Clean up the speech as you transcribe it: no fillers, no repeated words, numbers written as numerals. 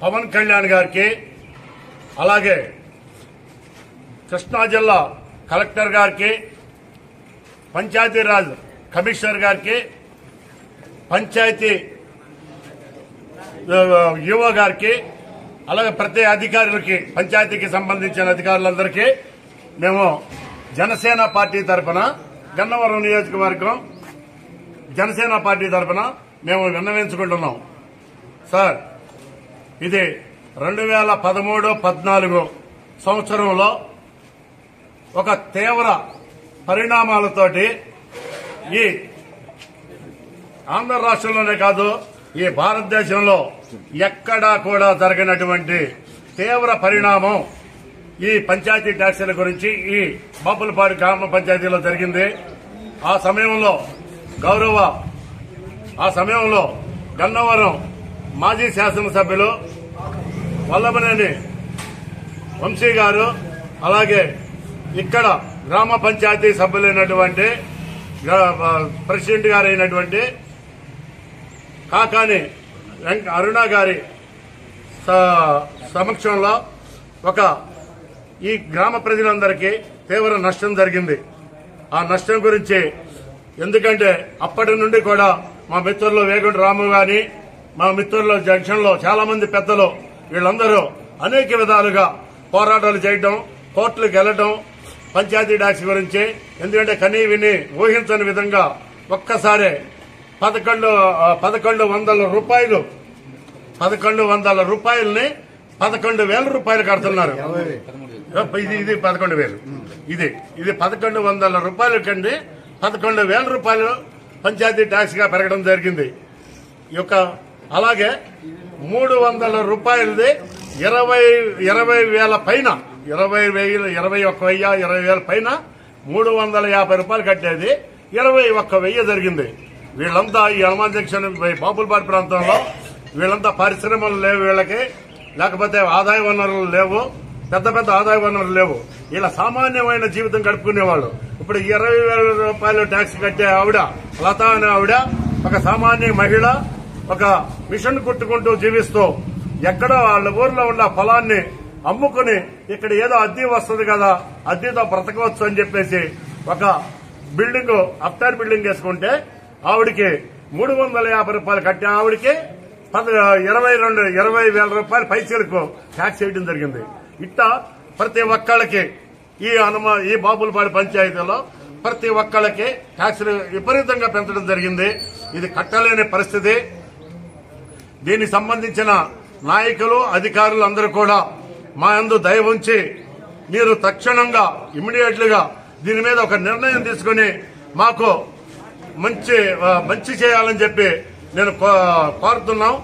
పవన్ కళ్యాణ్ గారికి, అలాగే కృష్ణా జిల్లా కలెక్టర్ గారికి, పంచాయతీరాజ్ కమిషనర్ గారికి, పంచాయతీ యువ గారికి, అలాగే ప్రతి అధికారులకి, పంచాయతీకి సంబంధించిన అధికారులందరికీ మేము జనసేన పార్టీ తరఫున, గన్నవరం నియోజకవర్గం జనసేన పార్టీ తరఫున మేము విన్నవించుకుంటున్నాం. సార్, ఇది 2013-14 సంవత్సరంలో ఒక తీవ్ర పరిణామాలతోటి ఈ ఆంధ్ర రాష్ట్రంలోనే కాదు, ఈ భారతదేశంలో ఎక్కడా కూడా జరగనటువంటి తీవ్ర పరిణామం ఈ పంచాయతీ ట్యాక్సీల గురించి ఈ బాపులపాడు గ్రామ పంచాయతీలో జరిగింది. ఆ సమయంలో గన్నవరం మాజీ శాసనసభ్యులు వల్లభనేని వంశీ గారు, అలాగే ఇక్కడ గ్రామ పంచాయతీ సభ్యులైనటువంటి ప్రెసిడెంట్ గారు అయినటువంటి కాకాని అరుణ గారి సమక్షంలో ఈ గ్రామ ప్రజలందరికీ తీవ్ర నష్టం జరిగింది. ఆ నష్టం గురించి ఎందుకంటే అప్పటి నుండి కూడా మా మిత్రులు వేగుంట రాము గాని, మా మిత్రుల జంక్షన్ లో చాలా మంది పెద్దలు వీళ్ళందరూ అనేక విధాలుగా పోరాటాలు చేయడం, కోర్టులకు వెళ్లడం పంచాయతీ ట్యాక్స్ గురించి. ఎందుకంటే కనీ విని ఊహించని విధంగా ఒక్కసారి 1100 రూపాయలని 11,000 రూపాయలు కడుతున్నారు. ఇది 11,000, ఇది 1100 రూపాయల కండి 11,000 రూపాయలు పంచాయతీ ట్యాక్స్ గా పెరగడం జరిగింది. అలాగే 300 రూపాయలది 20,000 పైన 21,000 పైన 350 రూపాయలు కట్టేది 21,000 జరిగింది. వీళ్ళంతా ఈ హనుమాన్ జంక్షన్ బాపులపాడు ప్రాంతంలో వీళ్ళంతా పరిశ్రమలు లేవు, వీళ్ళకి లేకపోతే ఆదాయ వనరులు లేవు, పెద్ద ఆదాయ వనరులు లేవు. ఇలా సామాన్యమైన జీవితం గడుపుకునేవాళ్ళు. ఇప్పుడు 20,000 రూపాయలు ట్యాక్స్ కట్టే ఆవిడ లత అనే ఆవిడ ఒక సామాన్య మహిళ, ఒక మిషన్ కుట్టుకుంటూ జీవిస్తూ ఎక్కడో వాళ్ళ ఊర్లో ఉన్న పొలాన్ని అమ్ముకుని ఇక్కడ ఏదో అద్దె వస్తుంది కదా, అద్దెతో బ్రతకవచ్చు అని చెప్పేసి ఒక బిల్డింగ్, అప్టార్ బిల్డింగ్ వేసుకుంటే ఆవిడికి 350 రూపాయలు కట్టే ఆవిడికి 20,000 రూపాయలు ట్యాక్స్ వేయడం జరిగింది. ఇట్టా ప్రతి ఒక్కళ్ళకి ఈ బాపులపాడు పంచాయతీలో ప్రతి ఒక్కళ్ళకి ట్యాక్సులు విపరీతంగా పెంచడం జరిగింది. ఇది కట్టలేని పరిస్థితి. దీనికి సంబంధించిన నాయకులు, అధికారులు అందరూ కూడా మా యందు దయ ఉంచి మీరు తక్షణంగా ఇమ్మీడియట్లీగా దీని మీద ఒక నిర్ణయం తీసుకుని మాకు మంచి చేయాలని చెప్పి నేను కోరుతున్నాం.